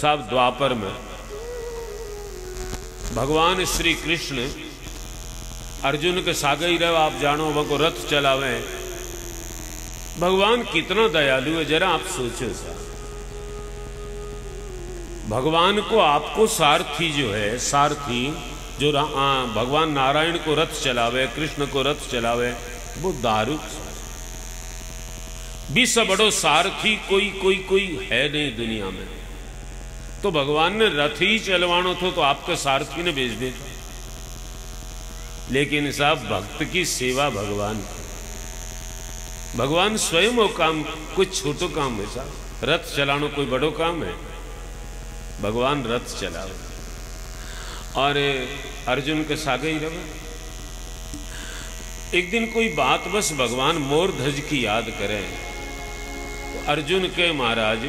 साहब द्वापर में भगवान श्री कृष्ण अर्जुन के सागे ही रहो, आप जानो वह को रथ चलावे। भगवान कितना दयालु है, जरा आप सोचो साहब। भगवान को आपको सारथी जो है, सारथी जो भगवान नारायण को रथ चलावे, कृष्ण को रथ चलावे, वो दारू भी सब बड़ो सारथी कोई कोई कोई है नहीं दुनिया में। तो भगवान ने रथ ही चलवानो तो आपके सारथी ने भेज दे। लेकिन साहब भक्त की सेवा भगवान स्वयं वो काम कुछ छोटो काम है साहब। रथ चलानो कोई बड़ो काम है? भगवान रथ चलावे और अर्जुन के सागे ही रहे। एक दिन कोई बात बस भगवान मोरध्वज की याद करें तो अर्जुन के महाराज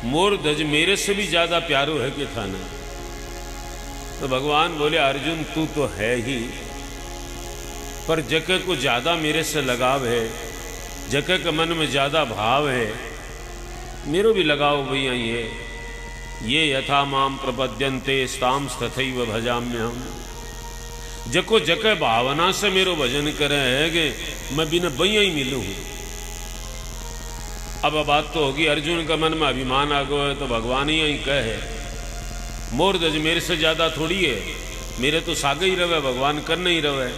मोरध्वज मेरे से भी ज्यादा प्यारो है कि था ना। तो भगवान बोले अर्जुन तू तो है ही, पर जके को ज्यादा मेरे से लगाव है, जके के मन में ज्यादा भाव है, मेरो भी लगाओ भैया। ये यथा माम प्रपद्यन्ते स्ताम तथैव भजाम्यहम्। जको जके भावना से मेरो भजन करे है कि मैं बिना भैया ही मिलूँ। अब बात तो होगी अर्जुन का मन में अभिमान आ गया है तो भगवान ही कहे मोरध्वज मेरे से ज्यादा थोड़ी है, मेरे तो सागे ही रहे, भगवान कर नहीं रहे।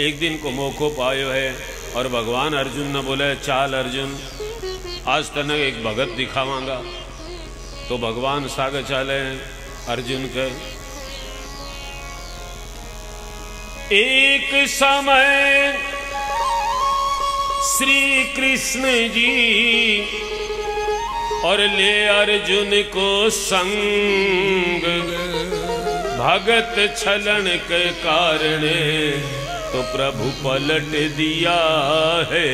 एक दिन को मौको पायो है और भगवान अर्जुन ने बोले चाल अर्जुन आज तने एक भगत दिखावांगा। तो भगवान सागे चाले अर्जुन के। एक समय श्री कृष्ण जी और ले अर्जुन को संग, भगत छलन के कारण तो प्रभु पलट दिया है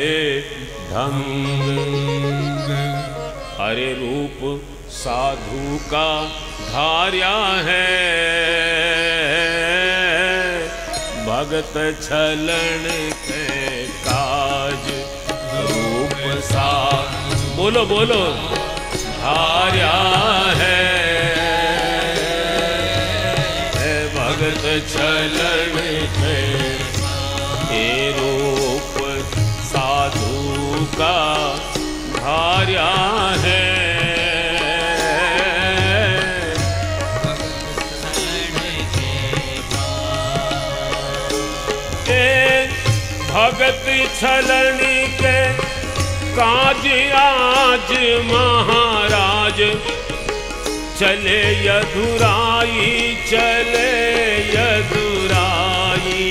ढंग। अरे रूप साधु का धार्या है, भगत छलन के काज रूप सा बोलो बोलो धार्या है। भगत छलन के रूप साधु का धार्या है। भगत छलन के काज आज महाराज चले यदुराई, चले यदुराई।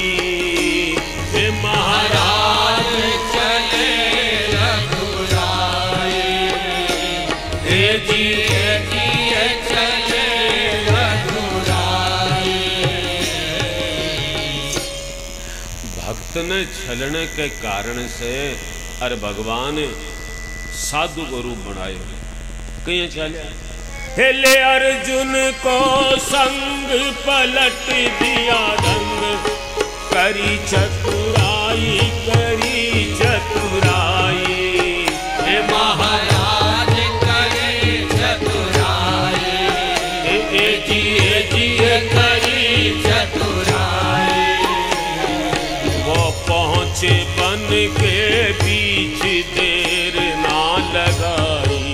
महाराज चले यदुराई, जी चले यदुराई। भक्त ने छलने के कारण से अरे भगवान साधु को रूप बनाए कहीं चले। हेले अर्जुन को संग पलट दिया रंग, करी चतुराई करी चतुराई। हे महाराज करी चतुराई, जी करी चतुराई। वो पहुँचे बन के बीच देर ना लगाई,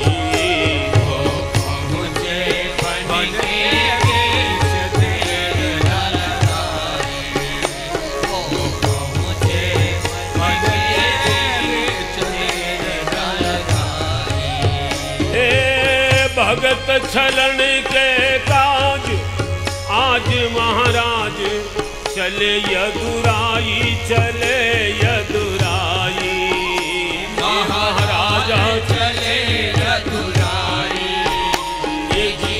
वो पहुँचे बन के बीच देर ना लगाई, वो पहुँचे बन के बीच देर ना लगाई। हे भगत छलन के काज आज महाराज चले यदुराई, चले यदुराई। महाराजा चले यदुराई, जी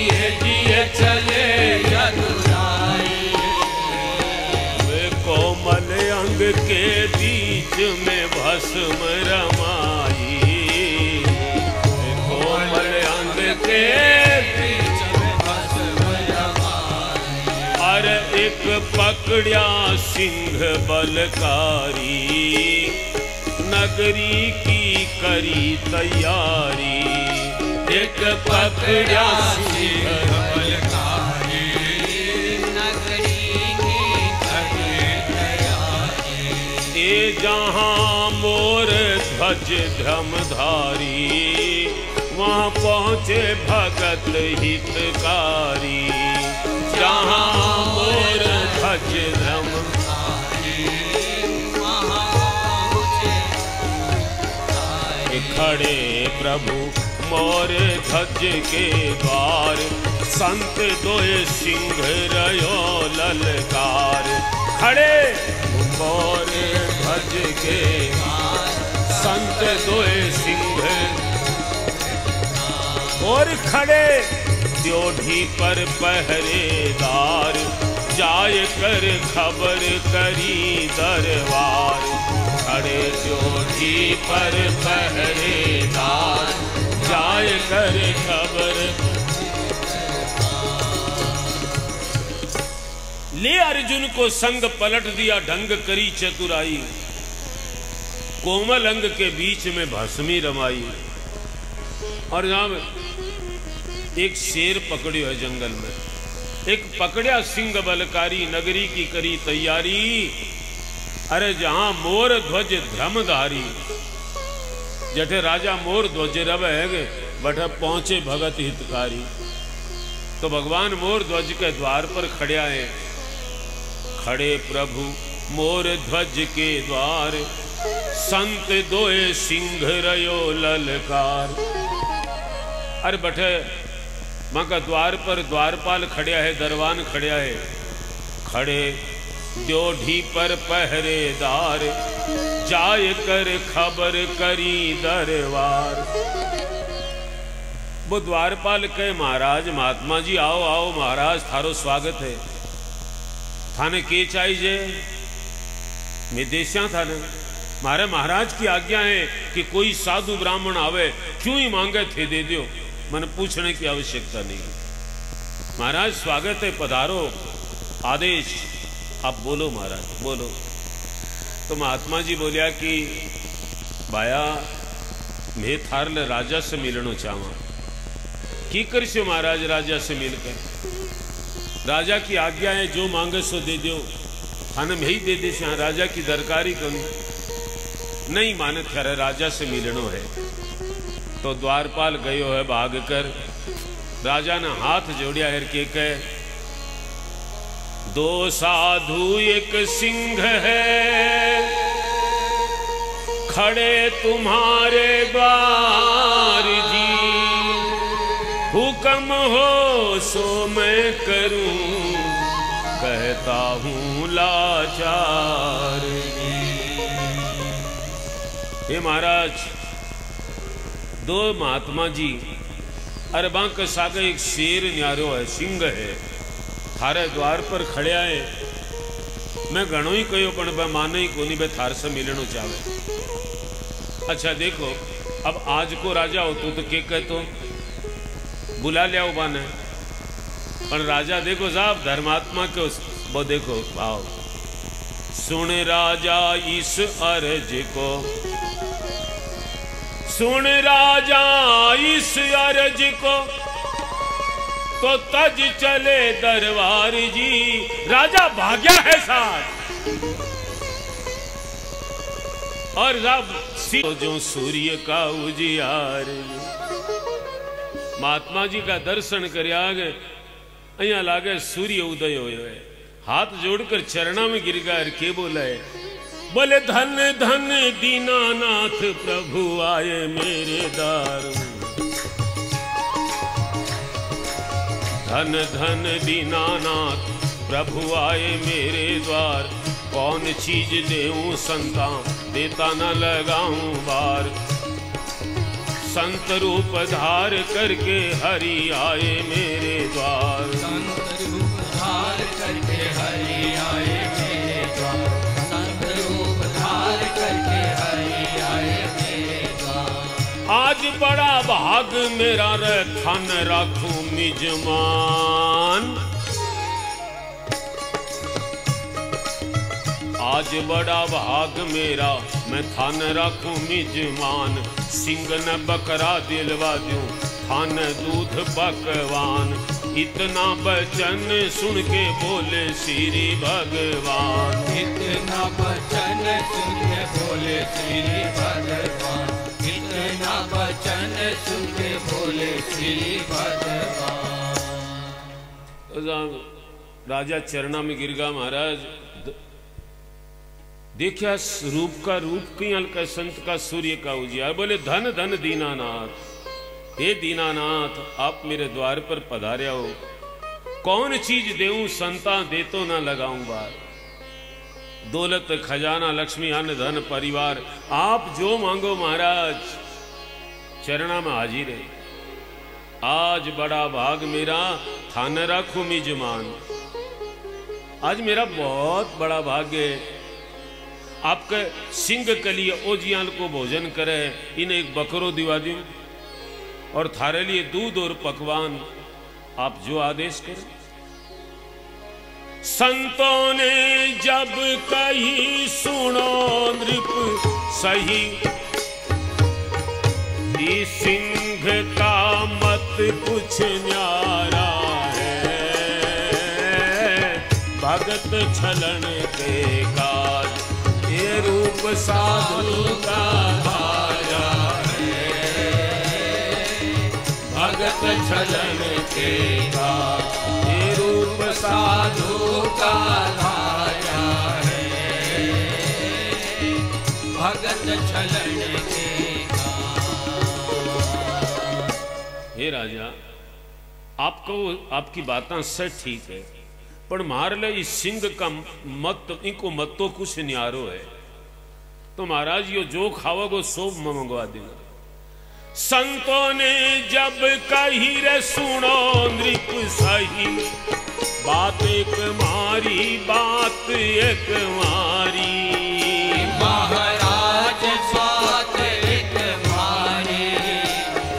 चले यदुराई। वे कोमल अंग के बीच में भस्म रमाई, कोमल अंग के बीच में भस्म रमाई। अरे एक पकड़िया सिंह बलकारी, नगरी की करी तैयारी। एक पकड़ा सिंह बलकारी, नगरी की ये जहाँ मोर ध्वज धर्मधारी, वहाँ पहुँचे भगत हितकारी। जहाँ मोर ध्वज धर्मधारी, वहाँ पहुँचे खड़े प्रभु मोर ध्वज के द्वार, संत दोए सिंह रयो ललकार। खड़े मोर ध्वज के द्वार, संत दोए सिंह और खड़े ड्योढ़ी पर पहरेदार, जाय कर खबर करी दरबार। खड़े ड्योढ़ी पर पहरेदार, जाय कर खबर। ले अर्जुन को संग पलट दिया, ढंग करी चतुराई, कोमल अंग के बीच में भस्मी रमाई। और जहां एक शेर पकड़ियो है जंगल में, एक पकड़िया सिंह बलकारी, नगरी की करी तैयारी। अरे जहां मोर ध्वज धर्मधारी, जठे राजा मोर ध्वज रव है बठ पहुंचे भगत हितकारी। तो भगवान मोर ध्वज के द्वार पर खड़े आए। खड़े प्रभु मोर ध्वज के द्वार, संत दोए सिंह रयो ललकार। अरे बठे मां का द्वार पर द्वारपाल खड़िया है, दरवान खड़िया है। खड़े ड्योढ़ी पर पहरेदार, जाय कर खबर करी दरबार। वो द्वारपाल कहे महाराज महात्मा जी आओ आओ महाराज, थारो स्वागत है। थाने के चाहिए? विदेशिया थाने मारे महाराज की आज्ञा है कि कोई साधु ब्राह्मण आवे, क्यों ही मांगे थे दे दो, मन पूछने की आवश्यकता नहीं। महाराज स्वागत है, पधारो, आदेश आप बोलो महाराज बोलो। तो महात्मा जी बोलिया कि भाया मैं थारले राजा से मिलना चाहवा। की करशो महाराज राजा से मिलकर? राजा की आज्ञा है, जो मांगे सो दे दो, थाने में ही दे दे। राजा की दरकारी करूं नहीं माने, थारे राजा से मिलनो है। तो द्वारपाल गयो है भाग कर, राजा ने हाथ जोड़िया है के कहे, दो साधु एक सिंह है, खड़े तुम्हारे द्वार जी। हुक्म हो सो मैं करूं, कहता हूं लाचार। हे महाराज, दो महात्मा जी अरे बांक सागे एक शेर न्यारो है, सिंह है, थारे द्वार पर खड़े आए। मैं घणो ही कहो पण माने ही कोनी, बे थार से मिलनो चाहे। अच्छा देखो, अब आज को राजा हो तो के कहतो बुला लिया बाने, पर राजा देखो साहब धर्मात्मा के वो देखो भाव। सुन राजा इस अर्ज को, सुन राजा इस अर्ज को, तो तज चले दरबार जी। राजा भाग्या है साथ, और साहब जो सूर्य का उजियार। महात्मा जी का दर्शन कर आगे अहिया लागे सूर्य उदय हो है। हाथ जोड़कर चरणा में गिर गया, के बोला है, बोले धन धन दीनानाथ प्रभु आए मेरे दार। धन धन दीनानाथ प्रभु आए मेरे द्वार। कौन चीज देऊं संतान, देता न लगाऊं बार। संत रूप धार करके हरि आए मेरे द्वार। संत रूप धार करके हरि आए मेरे द्वार। संत रूप धार करके हरि आए मेरे द्वार। आज बड़ा भाग मेरा रे, थान राखूं मिजमान। आज बड़ा भाग मेरा, मैं थान राखूं मिजमान। सिंह न बकरा दिलवा दूं, थान दूध पकवान। इतना बचन सुन के बोले श्री भगवान। इतना वचन सुन के बोले श्री भगवान। इतना वचन सुन के बोले श्री भगवान। राजा चरणा में गिर गया। महाराज देखिया रूप का रूप की हल्का संत का सूर्य का उजियार। बोले धन धन दीनानाथ, हे दीनानाथ आप मेरे द्वार पर पधारे हो। कौन चीज देऊं संता दे तो ना लगाऊं बार। दौलत खजाना लक्ष्मी अन्न धन परिवार आप जो मांगो महाराज चरणा में हाजिर है। आज बड़ा भाग मेरा थान रखू मिजमान। आज मेरा बहुत बड़ा भाग्य है आपके सिंह कली ओजियाल को भोजन करे। इन्हें एक बकरो दिवा दूं और थारे लिए दूध और पकवान आप जो आदेश करें। संतों ने जब कही सुनो नृप सही। इस सिंह का मत कुछ न्यारा है। भगत छलन के काज ये रूप साधु का धारा है। भगत छलन के काज ये रूप साधु का धारा है। भगत छलन के हे राजा आपको आपकी बातें सब ठीक है पर मार ले इस सिंह का मत इनको मत तो कुछ न्यारो है। तो महाराज यो जो खाओगे सो मंगवा देना। संतों ने जब कही रे सुनो नृप सही। बात एक मारी बात एक मारी। महाराज बात एक मारी।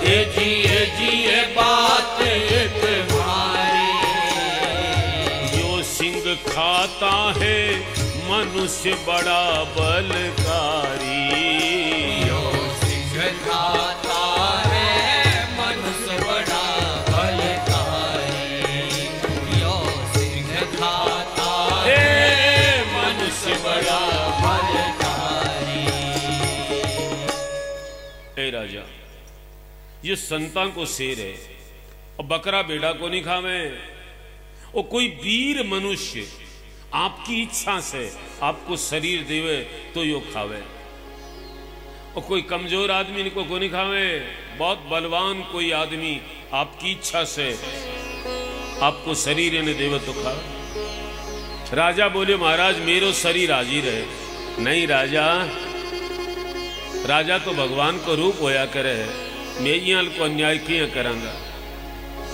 ये जी बात एक मारी। जो सिंह खाता है मनुष्य बड़ा बलकारी। जो सिंह खाता है मनुष्य बड़ा बलकारी। जो सिंह खाता है मनुष्य बड़ा बलकारी। ए राजा ये संतान को शेर है और बकरा बेड़ा को नहीं खावे। और कोई वीर मनुष्य आपकी इच्छा से आपको शरीर देवे तो यो खावे। और कोई कमजोर आदमी इनको को नहीं खावे। बहुत बलवान कोई आदमी आपकी इच्छा से आपको शरीर इन्हें देवे तो खावे। राजा बोले महाराज मेरो शरीर हाजिर है। नहीं राजा, राजा तो भगवान को रूप होया करे। मैं यहाँ को अन्याय किया करांगा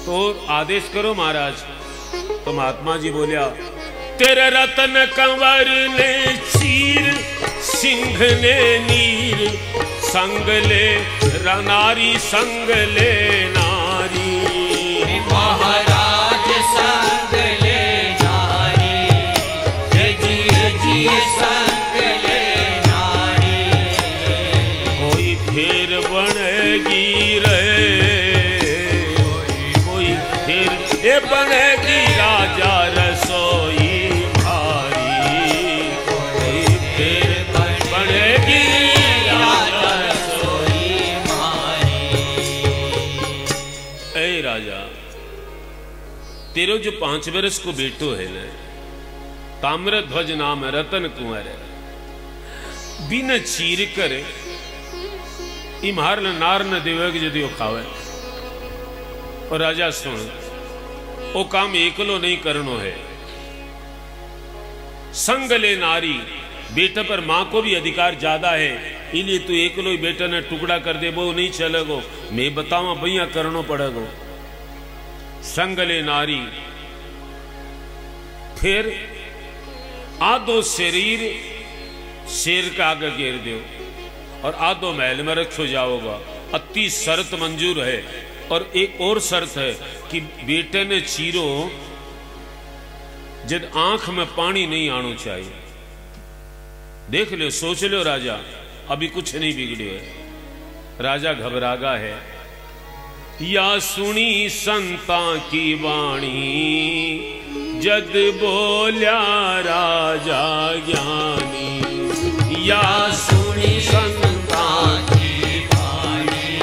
तो आदेश करो महाराज। तो महात्मा जी बोलिया तेरे रतन कंवर ने चीर सिंह ने नीर। संग ले नारी संग ले नारी। महाराज संग ले नारी। जी संग ले नारी। कोई फिर बनेगी रे। कोई फिर ये बनेगी राजा रसोई भारी। कोई फिर बनेगी राजा रसोई भारी। ए राजा तेरो जो 5 वर्ष को बेटो है ना ताम्रध्वज नाम है रतन कुंवर है। बिन चीर कर इमार नार न देवे यदि वो खावे। और राजा सुन वो काम एकलो नहीं करनो है। संग ले नारी बेटे पर मां को भी अधिकार ज्यादा है। इसलिए तू एकलो ही बेटा ने टुकड़ा कर दे वो नहीं चलेगो। मैं बतावा भैया करनो पड़ेगो। संग ले नारी फिर आधो शरीर शेर का आगे घेर दो और आधो महल में रखो जाओगा। अति शर्त मंजूर है। और एक और शर्त है कि बेटे ने चीरो जब आंख में पानी नहीं आना चाहिए। देख लो सोच लो राजा अभी कुछ नहीं बिगड़े है। राजा घबरागा है या सुनी संता की वाणी, जद बोल्या राजा ज्ञानी। या सुनी संता की वाणी,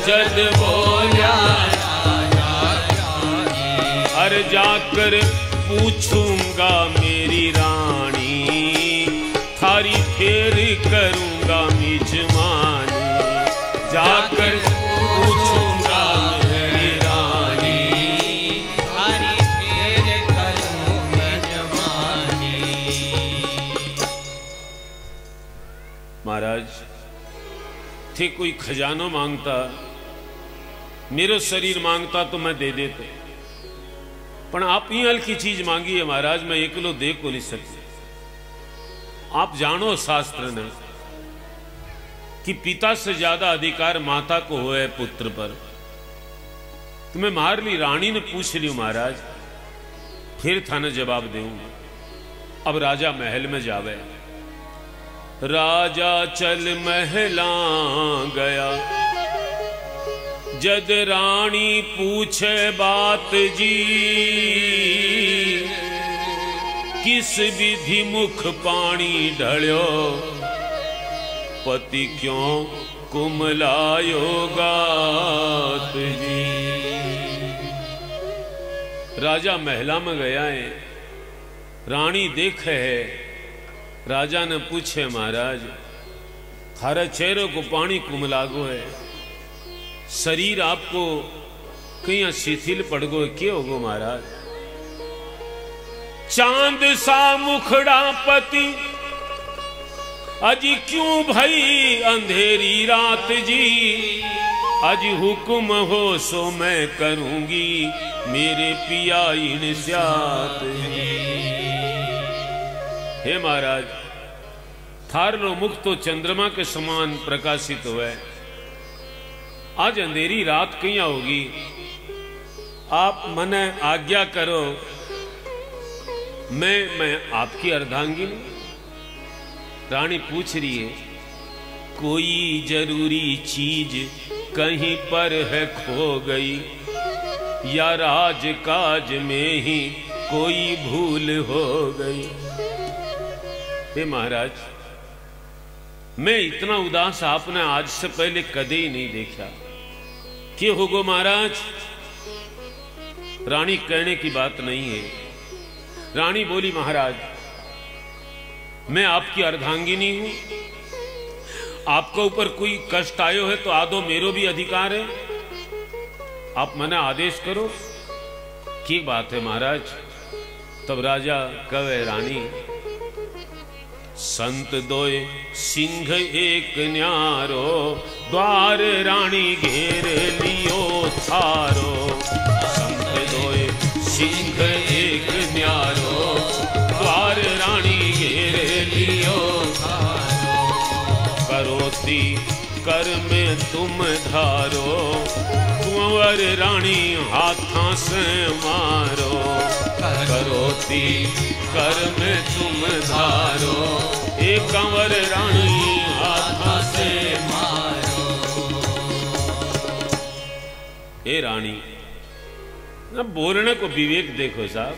जद बोल्या राजा ज्ञानी। अरे जाकर पूछूंगा मेरी रानी, थारी फेर करूंगा मिजमानी। जाकर पूछूंगा मेरी रानी, थारी फेर करूं मिजमानी। महाराज थे कोई खजानो मांगता, मेरो शरीर मांगता तो मैं दे देते, पण आप ही हल्की चीज मांगी है महाराज, मैं एकलो दे को नहीं सकती। आप जानो शास्त्र ने कि पिता से ज्यादा अधिकार माता को हो है पुत्र पर। तुम्हें मार ली रानी ने पूछ ली महाराज, फिर थाने जवाब दूंगा। अब राजा महल में जावे। राजा चल महला गया, जद रानी पूछे बात जी। किस विधि मुख पानी ढल्यो, पति क्यों कुमलायो गात जी। राजा महला में गया है, रानी देखे है। राजा ने पूछे महाराज, थारे चेहरे को पानी कुमलागो है, शरीर आपको कहीं शिथिल पड़ गो है, क्या होगो महाराज। चांद सा मुखड़ा पति, अजी क्यों भई अंधेरी रात जी। अज हुक्म हो सो मैं करूंगी, मेरे पिया इन स्यात जी। हे महाराज, थारलो मुख तो चंद्रमा के समान प्रकाशित हुए, आज अंधेरी रात कहीं होगी, आप मने आज्ञा करो, मैं आपकी अर्धांगिनी। रानी पूछ रही है, कोई जरूरी चीज कहीं पर है खो गई, या राज काज में ही कोई भूल हो गई। हे महाराज, मैं इतना उदास आपने आज से पहले कदे ही नहीं देखा। क्या होगो महाराज। रानी कहने की बात नहीं है। रानी बोली, महाराज मैं आपकी अर्धांगिनी हूं, आपको ऊपर कोई कष्ट आयो है तो आदो मेरो भी अधिकार है, आप मने आदेश करो। की बात है महाराज। तब राजा कहे, रानी संत दोए सिंह एक न्यारो, द्वार रानी घेर लियो थारो। संत दोए सिंह एक न्यारो, द्वार रानी घेर लियो थारो। करोती कर में तुम धारो, कुंवर रानी हाथां से मारो। करोती कर में तुम धारो, एक कंवर रानी हाथां से मारो। हे रानी, ना बोलने को विवेक देखो साहब।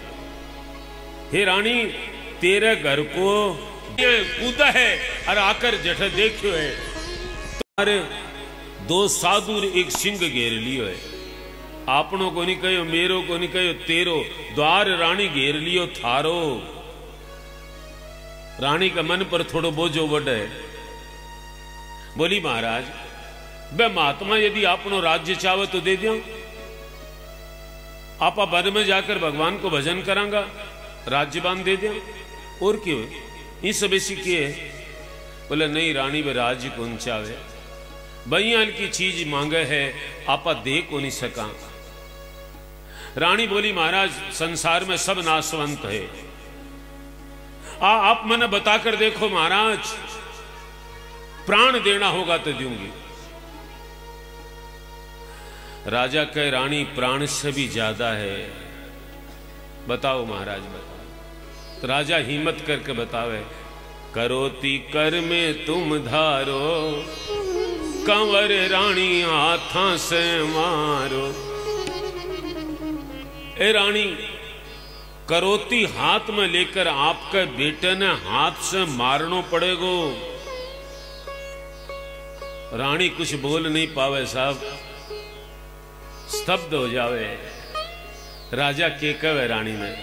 हे रानी, तेरे घर को कूदा है और आकर जठ देखो है, तुम्हारे दो साधु एक सिंह घेर लियो है। आपनों को नहीं कहो, मेरो को नहीं कहो, तेरो द्वार रानी घेर लियो थारो। रानी का मन पर थोड़ो बोझो बढ़े। बोली, महाराज बे महात्मा यदि आपनो राज्य चाहे तो दे दियो, आपा वन में जाकर भगवान को भजन करांगा, राज्य बांध दे दियो, और क्यों इस बेसी किए। बोले नहीं रानी, वे राज्य को चावे, बयान की चीज मांगे है, आपा दे को नहीं सका। रानी बोली, महाराज संसार में सब नाशवंत है, आप मने बताकर देखो महाराज, प्राण देना होगा तो दूंगी। राजा कहे, रानी प्राण से भी ज्यादा है, बताओ महाराज बताओ। तो राजा हिम्मत करके बतावे, करोती कर में तुम धारो, कंवर रानी हाथा से मारो। ए रानी, करोती हाथ में लेकर आपके बेटे ने हाथ से मारनो पड़ेगो। रानी कुछ बोल नहीं पावे साहब, स्तब्ध हो जावे। राजा के कवे रानी में,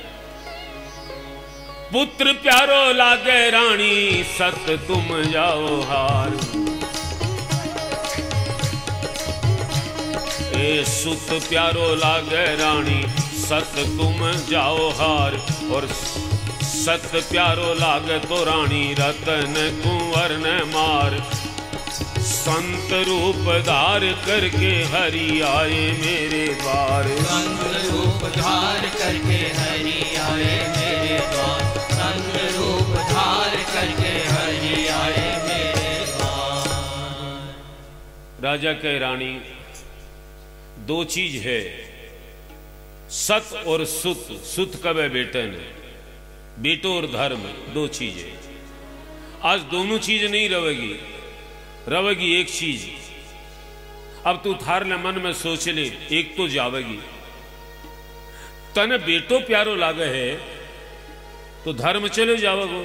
पुत्र प्यारो लागे रानी सत तुम जाओ हार। ए सुत प्यारो लागे रानी सत तुम जाओ हार। और सत प्यारो लागे तो रानी रतन कुंवर ने मार। संत रूप धार करके हरि आए मेरे द्वार। संत रूप धार करके हरि आए मेरे द्वार। संत रूप धार करके हरि आए मेरे द्वार। राजा कहे रानी, दो चीज है, सत और सुत। सुत कब है बेटे ने, बेटो और धर्म, दो चीज है। आज दोनों चीज नहीं रहेगी, रहेगी एक चीज। अब तू थार ले मन में सोच ले, एक तो जावेगी। तने बेटो प्यारो लागे है तो धर्म चले जाओगो।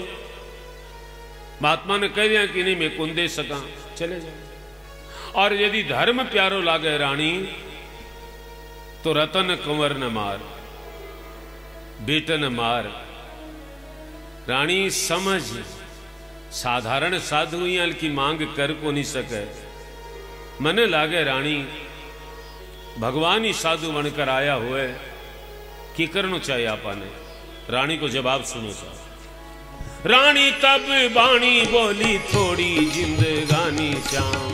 महात्मा ने कह दिया कि नहीं मैं कुन दे सका, चले जाओ। और यदि धर्म प्यारो लागे रानी तो रतन कुंवर न मार, बेटे न मार। रानी समझ, साधारण साधु यहाँ की मांग कर को नहीं सके। मने लागे रानी भगवान ही साधु बनकर आया हुए, की करना चाहिए आपने। रानी को जवाब सुनो साहब। रानी तब बाणी बोली थोड़ी जिंदगानी श्याम।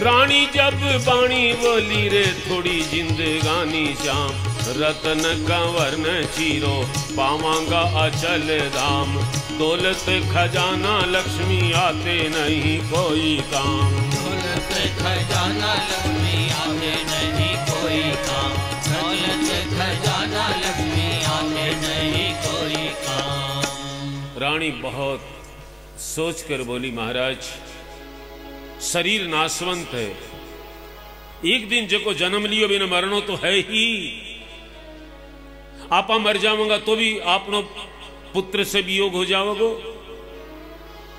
रानी जब बाणी बोली रे थोड़ी जिंदगानी श्याम। रतन कंवर न चीरो पावांगा अचल धाम। दौलत खजाना लक्ष्मी आते नहीं कोई काम। दौलत खजाना लक्ष्मी आते नहीं कोई काम। दौलत खजाना लक्ष्मी आते नहीं कोई काम। रानी बहुत सोच कर बोली, महाराज शरीर नाशवंत है, एक दिन जो जन्म लियो बिना मरणो तो है ही। आपा मर जाऊंगा तो भी आपनो पुत्र से वियोग हो जाओगो।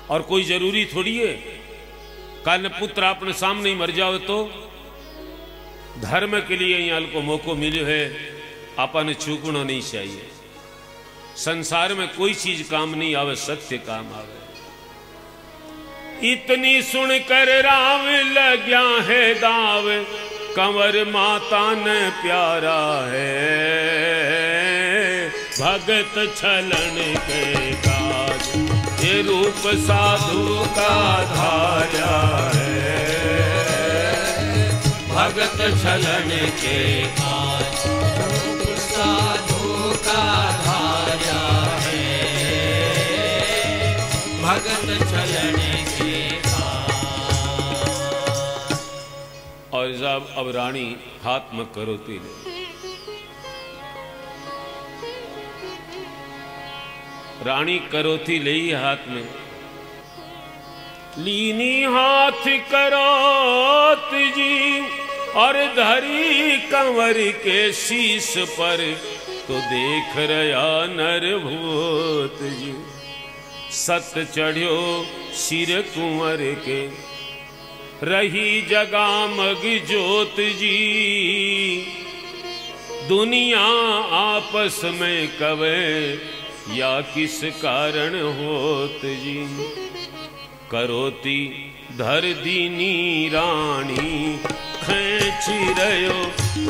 और कोई जरूरी थोड़ी है कल पुत्र आपने सामने ही मर जाओ तो। धर्म के लिए यहाँ को मौको मिलो है, आपा ने चूकना नहीं चाहिए। संसार में कोई चीज काम नहीं आवे, सत्य काम आवे। इतनी सुनकर राम लग्या है दाव। कंवर माता ने प्यारा है, भगत छलन के काज। ये रूप साधु का धारा है, भगत छलन के काज। रूप साधु का धारा है, भगत छलन के काज। और जब अब रानी हाथ में करोती ले। रानी करोती ले हाथ में, लीनी हाथ करोत जी और धरी कंवर के शीश पर। तो देख रहा नर भूत जी, सत चढ़्यो सिर कुंवर के। रही जगामग जोत जी, दुनिया आपस में कवे या किस कारण होत जी। करोती धर दीनी रानी, खेच रयो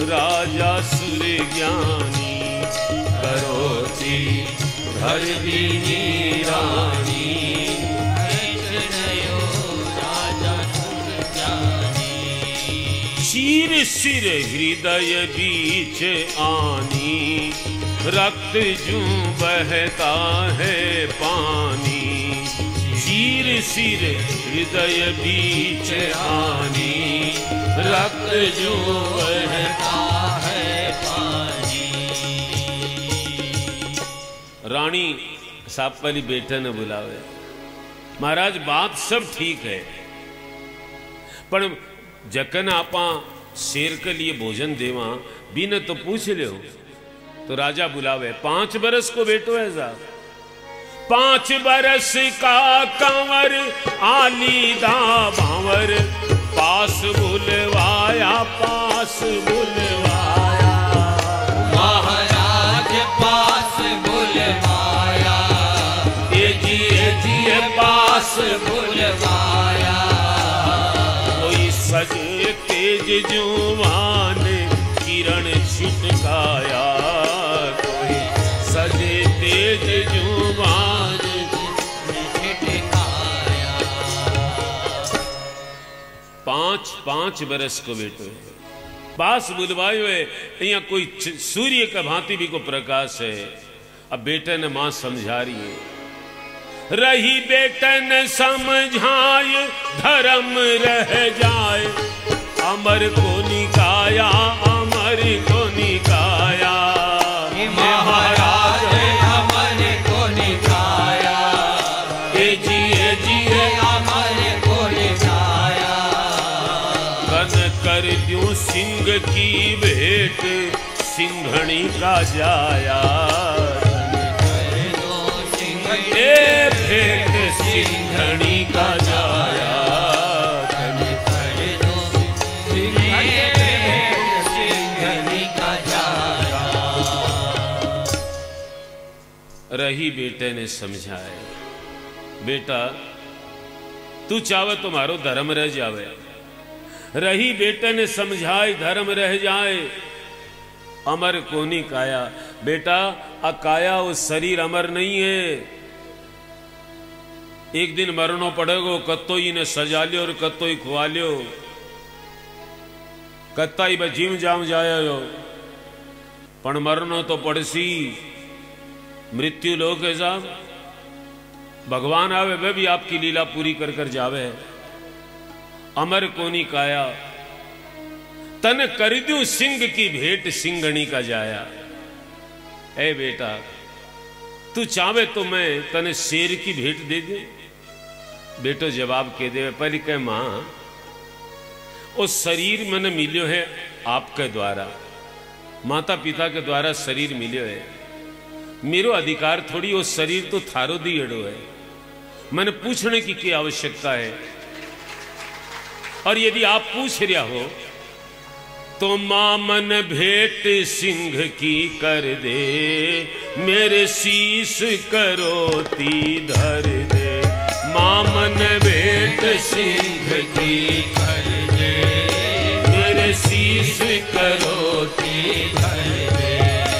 राजा सुर ज्ञानी। करोती धर दीनी रानी, खेच रयो राजा सुर ज्ञानी। शीर सिर हृदय बीच आनी, रक्त जू बहता है पानी। शीर सिर हृदय बीच आनी, रक्त जू बहता है पानी। रानी सापली बेटे ने बुलावे, महाराज बात सब ठीक है, पर जकन आपा शेर के लिए भोजन देवा बिन तो पूछ ले। तो राजा बुलावे, 5 बरस को बेटो है साहब, 5 बरस का कंवर आली दा भावर, पास बुलवाया पास बुलवाया, महाराज पास बुलवाया, जी पास बुलवाया। कोई सजे तेज जुवान किरण छिटकाया, कोई सजे तेज जुवान छिटकाया। 5 बरस को बेटो है, पास बुलवायो है, यहाँ कोई सूर्य का भांति भी को प्रकाश है। अब बेटे ने मां समझा रही है, रही बेटन समझाए धर्म रह जाए, अमर को निकाया अमर को निकाया, महाराज अमर को निकाया, जी अमर को निकाया। कन कर दूं सिंह की भेंट सिंघणी का जाया, भेंट सिंघणी का जाया, सिंघणी का जाया। रही बेटे ने समझाए, बेटा तू चाहे तो मारो धर्म रह जावे। रही बेटे ने समझाए धर्म रह जाए, अमर कोनी काया। बेटा अकाया वो शरीर अमर नहीं है, एक दिन मरनो पड़ेगो। कत्तोई ने सजा लियो और कत्तोई खुआ लियो, कत्ताई ब जिम जाम जायो, पण मरनो तो पड़सी। मृत्यु लोग है साहब, भगवान आवे वे भी आपकी लीला पूरी कर कर जावे। अमर कोनी काया, तन कर दूं सिंह की भेंट सिंघणी का जाया। ए बेटा तू चाहे तो मैं तने शेर की भेंट दे दे। बेटो जवाब के दे, पहले कह मां वो शरीर मैंने मिलियो है आपके द्वारा, माता पिता के द्वारा शरीर मिलियो है, मेरो अधिकार थोड़ी वो शरीर तो थारो दिएड़ो है। मैंने पूछने की क्या आवश्यकता है, और यदि आप पूछ रहा हो तो मां मन भेंट सिंह की कर दे, मेरे शीश करोती धर दे। मां मन भेंट सिंह की कर दे, मेरे शीश करोती धर दे।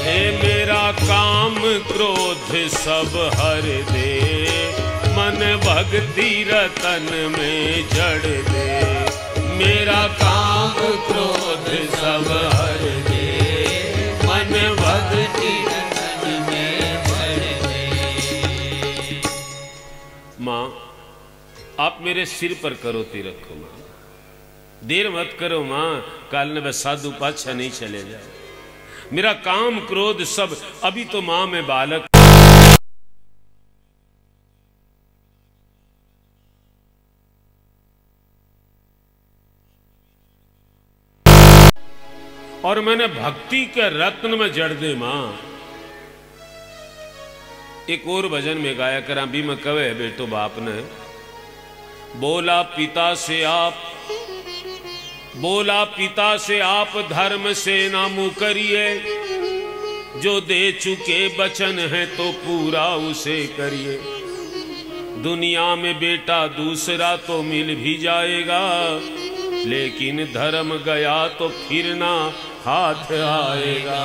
हे मेरा काम क्रोध सब हर दे, मन भक्ति रतन में जड़ दे। मेरा काम क्रोध सब हर दे, मन भक्ति रतन में भर दे। मां आप मेरे सिर पर करोती रखो मां, देर मत करो मां, काल ने बस साधु पाछा नहीं चले जाओ। मेरा काम क्रोध सब, अभी तो मां में बालक, और मैंने भक्ति के रत्न में जड़ दे मां। एक और भजन में गाया करा भी मैं कवे बेटो बाप ने, बोला पिता से आप, बोला पिता से आप धर्म से ना मुकरिए, जो दे चुके वचन है तो पूरा उसे करिए। दुनिया में बेटा दूसरा तो मिल भी जाएगा, लेकिन धर्म गया तो फिर ना हाथ आएगा।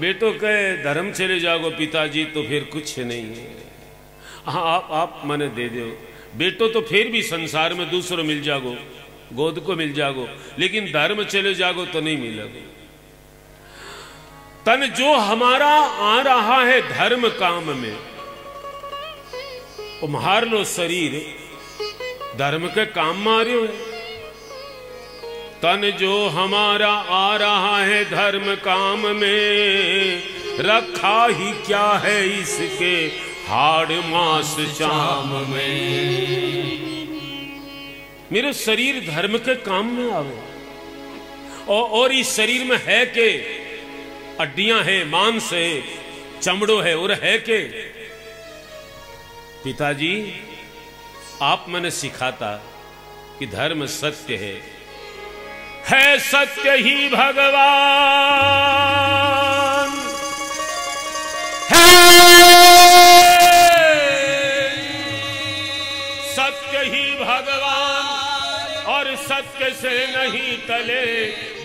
बेटो कहे धर्म चले जाओ पिताजी तो फिर कुछ नहीं है, हाँ आप मने दे दो। बेटो तो फिर भी संसार में दूसरों मिल जागो, गोद को मिल जागो, लेकिन धर्म चले जागो तो नहीं मिलेगो। तन जो हमारा आ रहा है धर्म काम में, वो मार लो शरीर धर्म के काम मारियो है। तन जो हमारा आ रहा है धर्म काम में, रखा ही क्या है इसके हाड़ मांस चाम में। मेरे शरीर धर्म के काम में आवे और इस शरीर में है के हड्डियां है, मांस है, चमड़ो है और है के। पिताजी आप मैंने सिखाता कि धर्म सत्य है सत्य ही भगवान है, सत्य ही भगवान और सत्य से नहीं टले।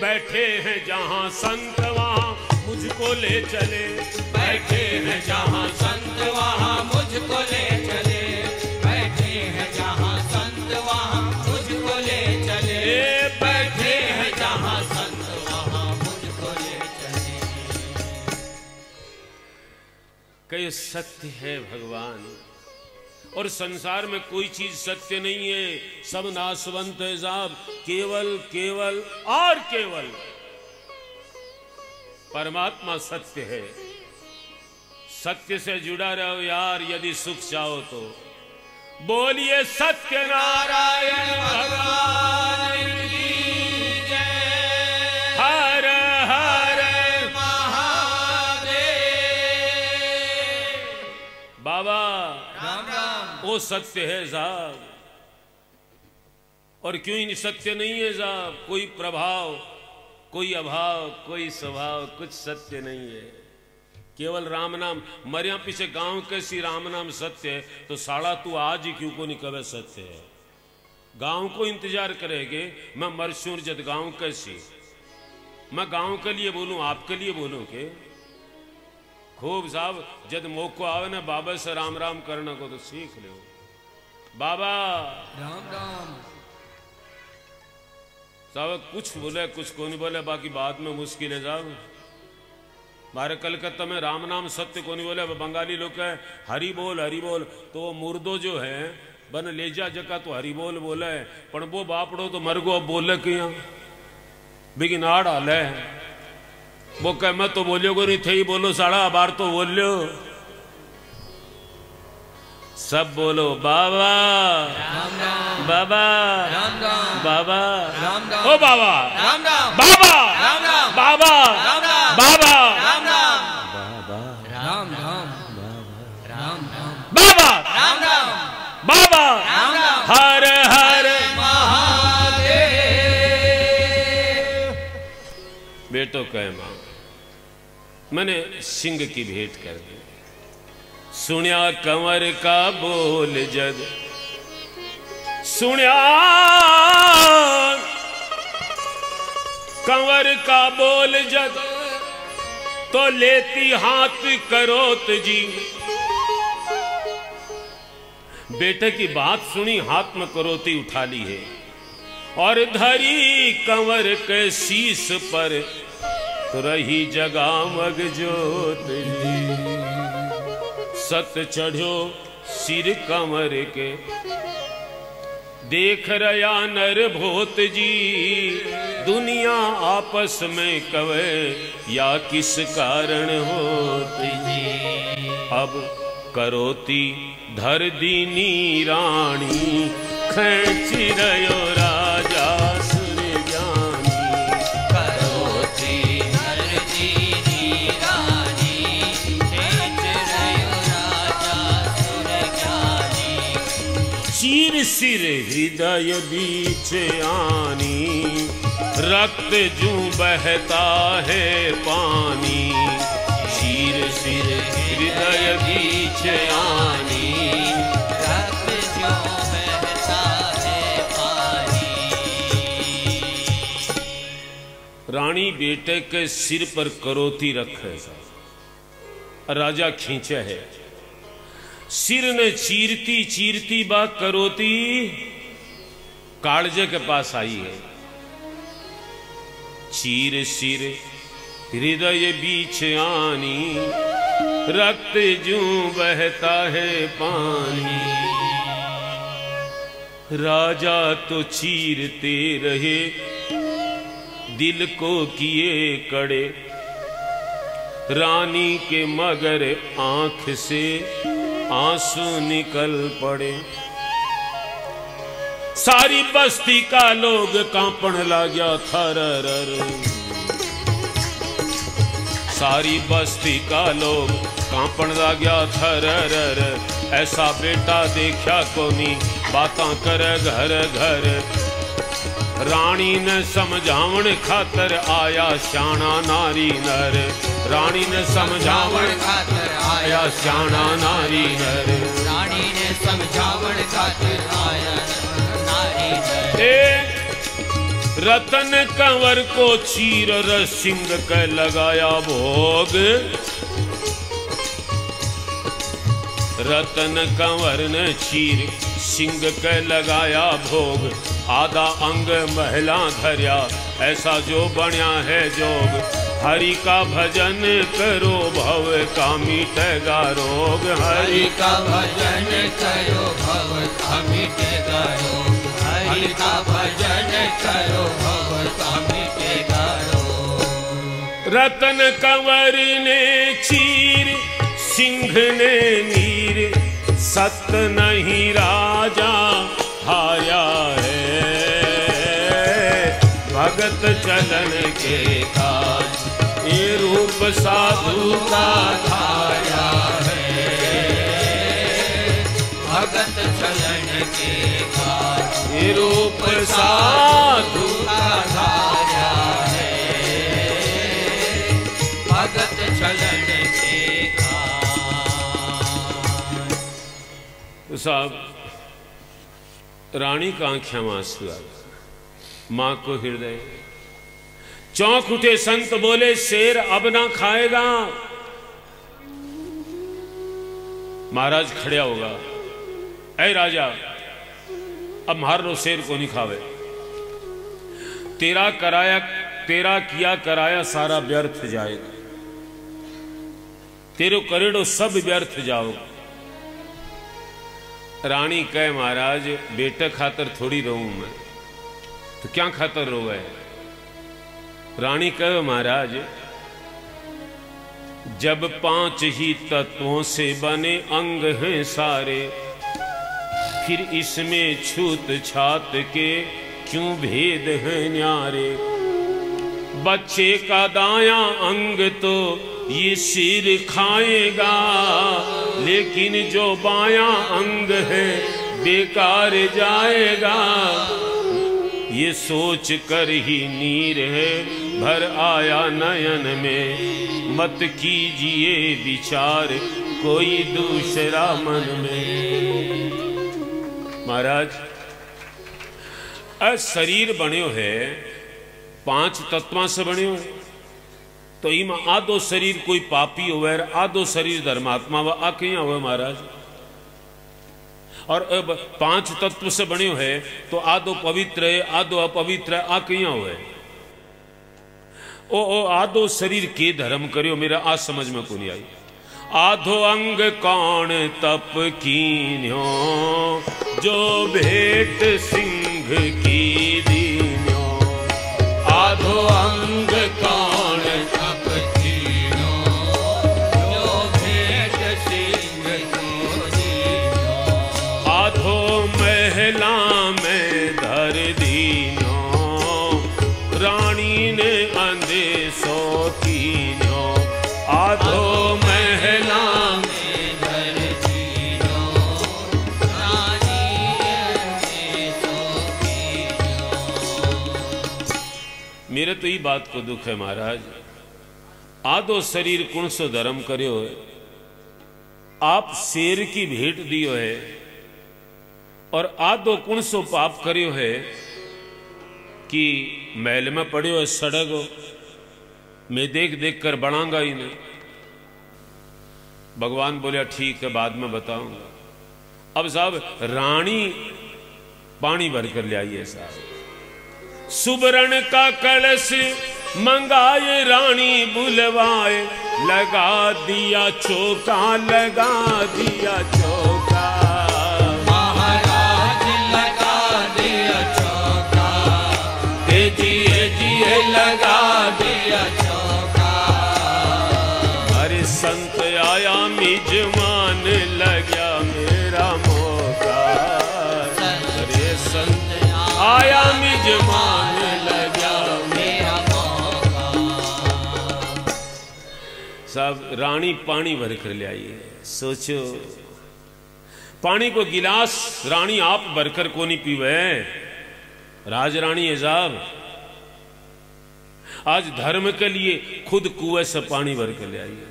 बैठे हैं जहां संत वहां मुझको ले चले, बैठे हैं जहां संत वहां मुझको ले चले, बैठे हैं जहां संत वहां मुझको ले चले, बैठे हैं जहां संत वहां मुझको ले चले। कई सत्य है भगवान और संसार में कोई चीज सत्य नहीं है, सब नाशवंत है साहब। केवल केवल और केवल परमात्मा सत्य है। सत्य से जुड़ा रहो यार, यदि सुख चाहो तो बोलिए सत्य नारायण भगवान की जय। हर हर महादेव। बाबा राम राम। वो सत्य है साहब, और क्यों ही सत्य नहीं है साहब? कोई प्रभाव, कोई अभाव, कोई स्वभाव, कुछ सत्य नहीं है। केवल राम नाम। मरिया पीछे गांव कैसी राम नाम सत्य है, तो साड़ा तू आज ही क्यों को नहीं कवे सत्य है? गांव को इंतजार करेगे, मैं मरसूर जद गांव कैसी। मैं गांव के लिए बोलूं, आपके लिए बोलूं के खूब साहब जद मौको आवे ना बाबा से राम राम करने को तो सीख लो। बाबा राम राम। साहब कुछ बोले कुछ को नहीं बोले, बाकी बाद में मुश्किल है साहब। हमारे कलकत्ता में राम नाम सत्य को नहीं बोले। बंगाली लोग है हरि बोल, तो वो मुर्दो जो है बन ले जा जगह तो हरि बोल बोले, पण वो बापड़ो तो मरगो अब बोले किया बिगिन आड़ हाल है। वो कह मैं तो बोलियो को नहीं थे ही बोलो साड़ा बार तो बोलियो। सब बोलो बाबा राम राम। बाबा राम राम। बाबा राम राम। ओ बाबा राम राम। बाबा राम राम। बाबा राम राम। बाबा राम राम। बाबा राम राम। राम राम। बाबा राम राम। बाबा राम राम। हर हर महादेव। बेटो कह मां मैंने सिंह की भेंट कर दी। सुनिया कंवर का बोल जद, सुनिया कंवर का बोल जद, तो लेती हाथ करोत जी। बेटे की बात सुनी, हाथ में करोती उठा ली है और धरी कंवर के शीश पर, तो रही जगामग ज्योत जी। सत चढ़ो सिर कंवर के, देख रया नर भोत जी। दुनिया आपस में कवे या किस कारण होत जी। अब करोती धर दीनी रानी, खेच रयो राजा सुर ज्ञानी। करोती धर दीनी रानी, खेच रयो राजा सुर ज्ञानी। चीर सिर हृदय बीच आनी, रक्त जू बहता है पानी। चीर सिर हृदय बीच आनी, रक्त जो बहता है पानी। रानी बेटे के सिर पर करोती रखे, राजा खींचे है। सिर ने चीरती चीरती बा करोती कालजे के पास आई है। चीर सिर हृदय बीच आनी, रक्त जू बहता है पानी। राजा तो चीरते रहे, दिल को किए कड़े। रानी के मगर आंख से आंसू निकल पड़े। सारी बस्ती का लोग कांपण लाग्या थरर। सारी बस्ती का लोग कांपण लाग्या थरर। ऐसा बेटा देखा कोनी बातां कर घर घर। रानी ने समझावण खातर आया श्याणा नारी नर। रानी ने समझावण खातर आया श्याणा नारी नर। रानी ने समझावण खातर आया नारी नर। रतन कंवर को चीर सिंह के लगाया भोग। रतन कंवर ने चीर सिंह के लगाया भोग। आधा अंग महिला धरिया ऐसा जो बन्या है जोग। हरि का भजन करो भव का मिटेगा रोग। हरि का भजन करो भव का मिटेगा रोग। हरि का भजन करो भव का मिटेगा रोग। रतन कंवर ने चीर सिंह ने नीर। सत नहीं राजा हाया है। भगत चलन के काज ये रूप साधु का धाया है। भगत चलन के काज ये रूप साधु का धाया है। भगत चलन के काज। तो साहब रानी का आंखों में आंसू आ गया। मां को हृदय चौंक उठे। संत बोले शेर अब ना खाएगा। महाराज खड़िया होगा। ऐ राजा अब मार लो शेर को नहीं खावे। तेरा किया कराया सारा व्यर्थ जाएगा। तेरे करेड़ो सब व्यर्थ जाओगा। रानी कहे महाराज बेटे खातर थोड़ी रहूं मैं, तो क्या खातर रो गए। रानी कहे महाराज जब 5 ही तत्वों से बने अंग हैं सारे, फिर इसमें छूत छात के क्यों भेद हैं न्यारे। बच्चे का दायां अंग तो ये सिर खाएगा, लेकिन जो बायां अंग है बेकार जाएगा। ये सोच कर ही नीर है भर आया नयन में, मत कीजिए विचार कोई दूसरा मन में। महाराज शरीर बन्यो है 5 तत्वां से बन्यो है, तो इम आधो शरीर कोई पापी होवे आधो शरीर धर्मात्मा हुआ आ कहीं हुए महाराज। और अब 5 तत्व से बने है तो आधो पवित्र है आधो अपवित्र है आ कहीं हुए। ओ आधो शरीर के धर्म करियो मेरा आज समझ में को नहीं आई। आधो अंग कौन तप कीन्यो, जो भेंट सिंह की दीन्यो। आधो अंग कौन तप कीन्यो, जो भेंट सिंह को दीन्यो। आधो महला में धर दीन्यो, रानी ने अंदेशो कीन्यो। आधो महला में धर दीन्यो, रानी ने अंदेशो कीन्यो। मेरे तो ये बात को दुख है महाराज। आधो शरीर कौन सो धर्म करियो है, आप शेर की भेंट दियो है, और आधो कौन सो पाप करियो है कि मैल में पड़ियो है सड़गो। मैं देख देख कर बनाऊंगा ही नहीं। भगवान बोलिया ठीक है बाद में बताऊंगा। अब साहब रानी पानी भर कर ले आई है साहब। सुबरण का कलश मंगाए रानी बुलवाए, लगा दिया चौका लगा दिया चौका। महाराज लगा दिया चौका, जी लगा दिया चौका। अरे संत आया मिजमान लग्या, साहब रानी पानी भर कर ले आई है। सोचो, पानी को गिलास रानी आप भरकर को नहीं पीवे, राज रानी है साहब। आज धर्म के लिए खुद कुएं से पानी भर कर ले आई है।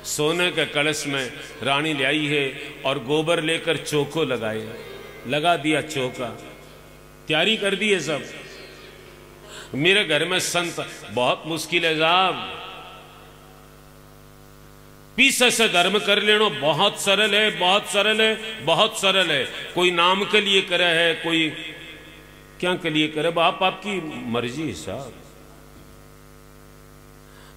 सोने के कलश में रानी ले आई है और गोबर लेकर चौको लगाए, लगा दिया चौका, तैयारी कर दी है सब। मेरे घर में संत बहुत मुश्किल है साहब, पीछे से धर्म कर लेना बहुत सरल है, बहुत सरल है, बहुत सरल है। कोई नाम के लिए करे है, कोई क्या के लिए करे, बाप आपकी मर्जी साहब।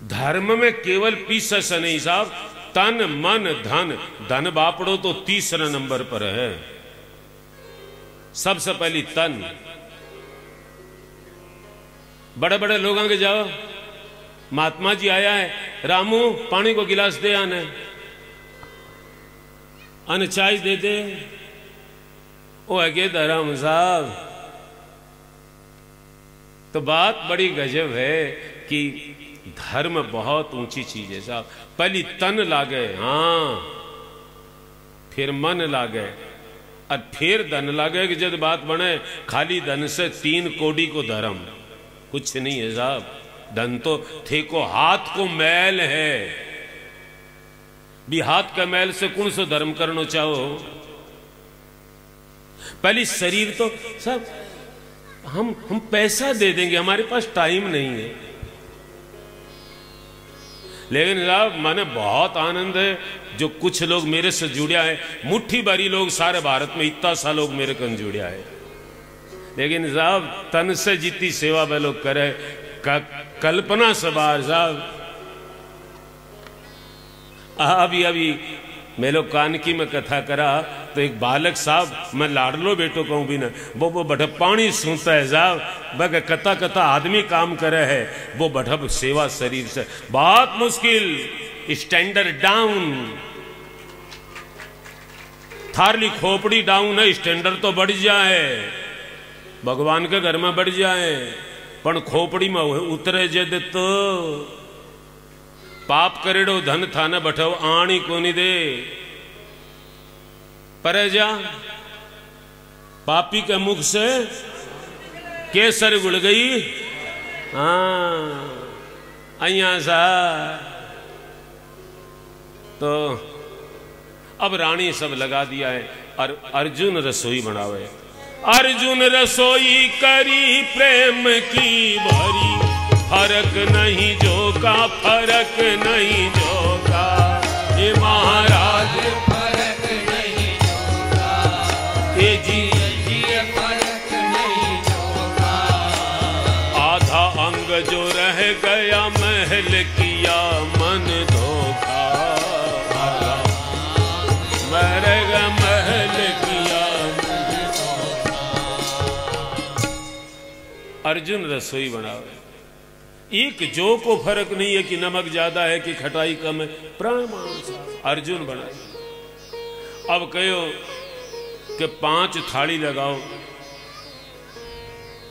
धर्म में केवल पीछे से नहीं साहब, तन मन धन, धन बापड़ो तो तीसरे नंबर पर है। सबसे पहली तन। बड़े बड़े लोगों के जाओ, महात्मा जी आया है, रामू पानी को गिलास दे आने, अन चाय दे दे। ओ अगे धर्म साहब, तो बात बड़ी गजब है कि धर्म बहुत ऊंची चीज है साहब। पहली तन लागे, हाँ, फिर मन लागे और फिर धन लागे कि जब बात बने खाली धन से 3 कोड़ी को धर्म कुछ नहीं है साहब। धन तो थे को हाथ को मैल है, भी हाथ का मैल से कौन सो धर्म करना चाहो। पहली शरीर तो सब हम पैसा दे देंगे, हमारे पास टाइम नहीं है। लेकिन साहब माने बहुत आनंद है जो कुछ लोग मेरे से जुड़िया है, मुट्ठी भरी लोग सारे भारत में इतना सा लोग मेरे कन जुड़िया है। लेकिन साहब तन से जितनी सेवा वे लोग करे, कल्पना से बाहर साहब। अभी मैं लोग कानकी में कथा करा तो एक बालक साहब, मैं लाडलो बेटो कहूं भी ना, वो बड़ा पानी सूंता है साहब, बग कथा कथा आदमी काम करे है, वो बड़ा सेवा शरीर से बहुत मुश्किल। स्टैंडर्ड डाउन, थारली खोपड़ी डाउन है, स्टैंडर्ड तो बढ़ जाए, भगवान के घर में बढ़ जाए, पण खोपड़ी में उतरे जद तो पाप करेड़ो धन थाने बठाओ आणी कोनी दे, परे जा पापी के मुख से केसर गुड़ गई। हाँ अया सा तो अब रानी सब लगा दिया है और अर्जुन रसोई बनावे। अर्जुन रसोई करी प्रेम की भरी, फर्क नहीं जो का, फर्क नहीं जो का, ये महाराज फर्क नहीं जो का, ये जी फर्क नहीं जो का। आधा अंग जो रह गया महल किया मन धोखा, मर गया महल किया मन धोखा। अर्जुन रसोई बनावे, एक जो को फर्क नहीं है कि नमक ज्यादा है कि खटाई कम है, प्रमाण अर्जुन बनाए। अब कहो कि 5 थाली लगाओ,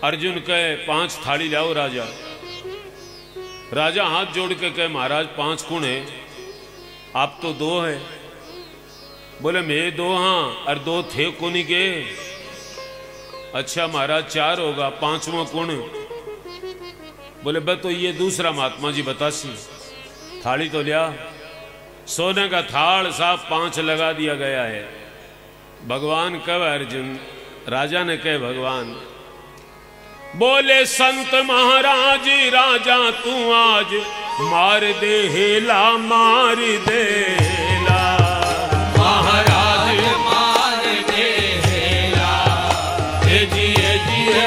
अर्जुन कहे 5 थाली लाओ राजा। राजा हाथ जोड़ के कहे महाराज 5 कौन है, आप तो 2 है। बोले मैं 2 हाँ और 2 थे कोनी के। अच्छा महाराज 4 होगा, 5वां कौन? बोले बस तो ये दूसरा महात्मा जी बतासी। थाली तो लिया, सोने का थाल साहब 5 लगा दिया गया है। भगवान कब अर्जुन, राजा ने कहे भगवान। बोले संत महाराज राजा तू आज मार दे हेला, मार दे हेला, महाराज मार दे हेला, जी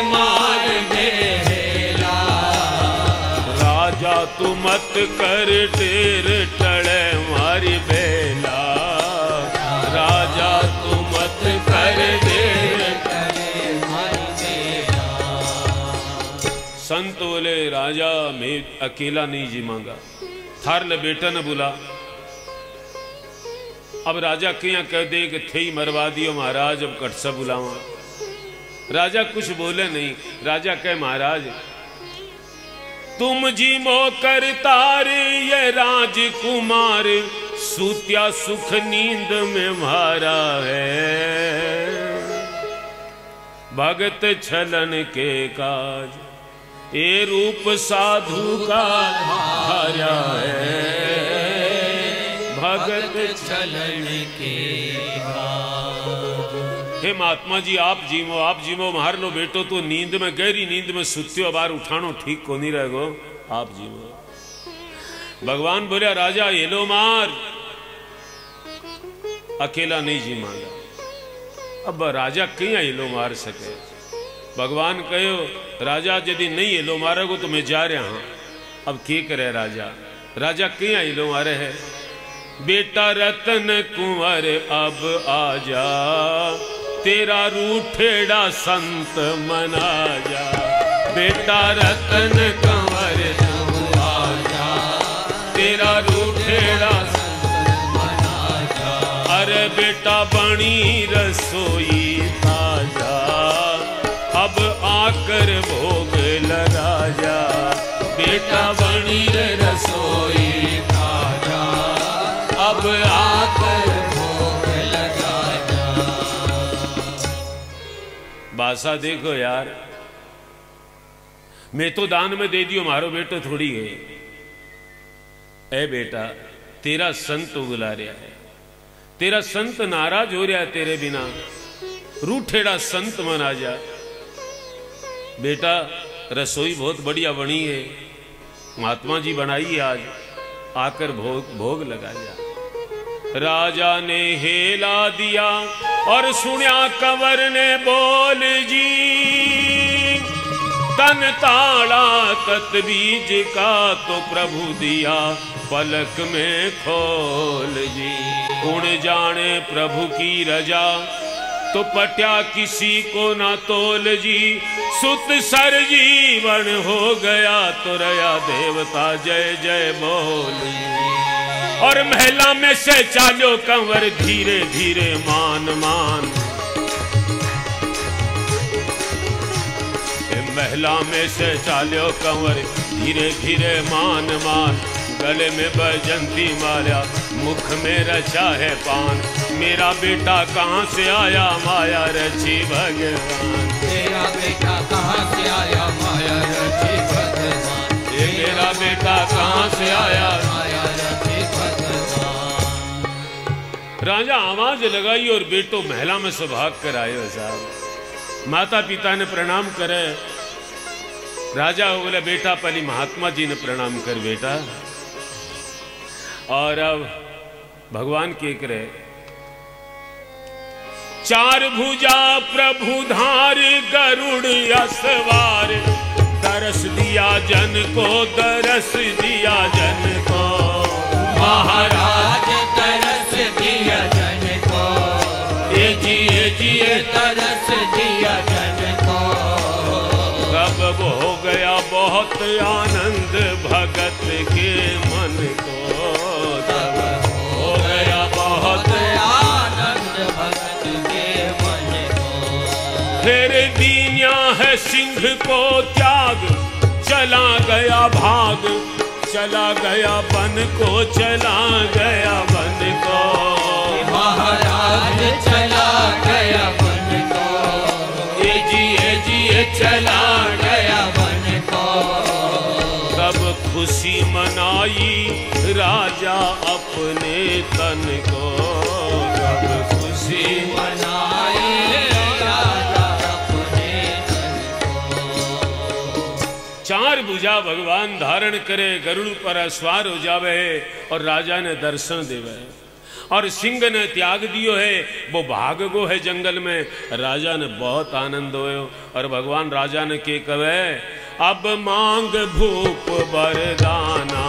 मार दे हेला। राजा तू मत कर ढेर टड़े मारी बेला, राजा तू मत कर ढेर टड़े मारी बेला। संत बोले राजा मैं अकेला नहीं जी मांगा, थार ले बेटा ने बुला। अब राजा क्या कह दे कि थे ही मरवा दियो महाराज, अब कट सा बुलावा। राजा कुछ बोले नहीं। राजा कहे महाराज तुम जी मो करतार ये राजकुमार, सूत्या सुख नींद में मारा है। भगत छलन के काज, ये रूप साधु का धारा है। भगत छलन के काज। हे महात्मा जी आप जीवो मार लो बेटो, तो नींद में गहरी नींद में सुत्यो, बार उठानो ठीक को नहीं रहेगो, आप जीवो। भगवान बोलिया राजा ये लो मार, अकेला नहीं जी मांगा। अब राजा कहीं येलो मार सके। भगवान कहो राजा यदि नहीं येलो मारेगो तो मैं जा रहा हूं। अब के करे राजा, राजा कहीं येलो मारे है। बेटा रतन कुंवर अब आजा, तेरा रूठेड़ा संत मना जा। बेटा रतन कुंवर अब आजा, तेरा रूठेड़ा अरे बेटा बनी रसोई ताजा, अब आकर भोग लगा जा। बेटा बनी रसोई ताजा, अब आकर भोग लगा जा। बासा देखो यार, मैं तो दान में दे दियो, मारो बेटो थोड़ी है। ए बेटा तेरा संत बुला रहा है, तेरा संत नाराज हो रहा है तेरे बिना, रूठेड़ा संत मना जा। बेटा रसोई बहुत बढ़िया बनी है, महात्मा जी बनाई है आज, आकर भोग लगा जा। राजा ने हेला दिया और सुनिया कंवर ने बोल जी, तन ताड़ा तत बीज का तो प्रभु दिया, पलक में खोल जी। गुण जाने प्रभु की रजा, तो पट्या किसी को ना तोल जी। सुत सर जीवन हो गया, तो रया देवता जय जय बोल जी। और महिला में से चालो कंवर धीरे धीरे मान मान। महिला में से चालो कंवर धीरे धीरे मान मान। गले में बैजंती मारा, मुख में रचा है पान। मेरा बेटा कहाँ से आया, माया रची भगवान। मेरा बेटा कहाँ से आया, माया रची भगवान। ये मेरा बेटा कहाँ से आया, माया रची भगवान। राजा आवाज लगाई और बेटो महिला में से भाग कर आयो साहब। माता पिता ने प्रणाम करे। राजा बोले बेटा पहले महात्मा जी ने प्रणाम कर बेटा। और अब भगवान के करे, चार भुजा प्रभु धार गरुड़ असवार। दरस दिया जन को, दरस दिया जन को। महाराज दरस दिया जन को, ए जी दरस दिया जन को। तब हो गया बहुत आनंद भगत के मन को। तब हो गया बहुत आनंद भगत के मन को। फिर दीनिया है सिंह को त्याग, चला गया भाग। चला गया बन को, चला गया बन को। महाराज चला गया बन को, ए जी चला गया बन को। तब खुशी मनाई राजा अपने तन को। तब खुशी मनाई राजा अपने तन को। चार भुजा भगवान धारण करे, गरुड़ पर सवार हो जावे और राजा ने दर्शन देवे। और सिंह ने त्याग दियो है, वो भाग गो है जंगल में। राजा ने बहुत आनंद होयो। और भगवान राजा ने के कहे, अब मांग भूप बरदाना,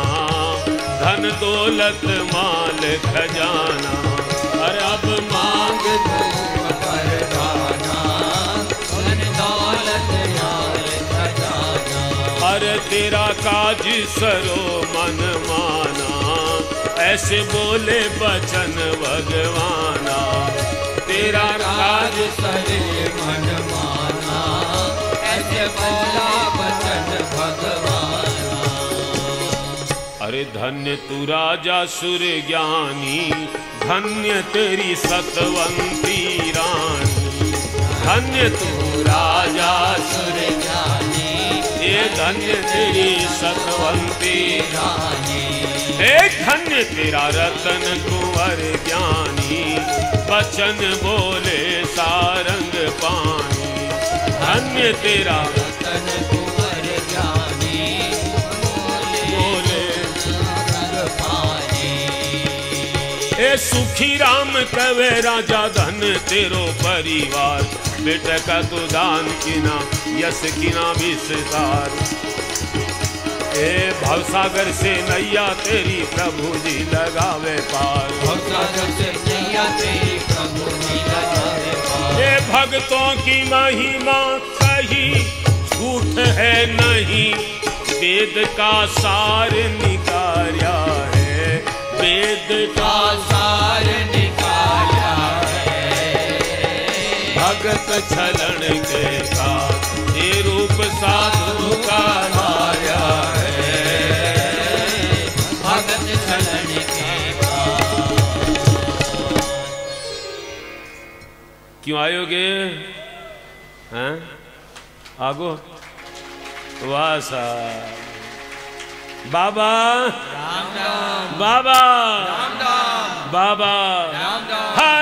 धन दौलत माल खजाना। अरे अब मांग भूप बरदाना, धन दौलत माल खजाना। अरे तेरा काज सरो मन माना, ऐसे बोले बचन भगवाना। तेरा काज सरे मन माना, ऐसे बोला बचन भगवाना। अरे धन्य तू राजा सुर ज्ञानी, धन्य तेरी सतवंती रानी। धन्य तू राजा सुर ज्ञानी, ये धन्य तेरी सतवंती रानी। एक धन्य तेरा रतन कुंवर ज्ञानी, वचन बोले सारंग पानी। धन्य तेरा रतन कुंवर ज्ञानी, बोले सारंग पानी। ए सुखी राम कवे राजा, धन तेरो परिवार। बेटा का तो दान किना, यश किना विस्तार। ए भवसागर से नैया तेरी प्रभु जी लगावे पार। भवसागर से नैया तेरी प्रभु जी लगावे पार। ए भक्तों की महिमा कही झूठ है नहीं, वेद का सार निकाला है। वेद का सार निकाला है। भगत छलन के का ये रूप साधु का माया है। भगत छलन के का। क्यों आयोगे? हैं आगो वासा बाबा राम राम बाबा राम राम बाबा राम राम। हर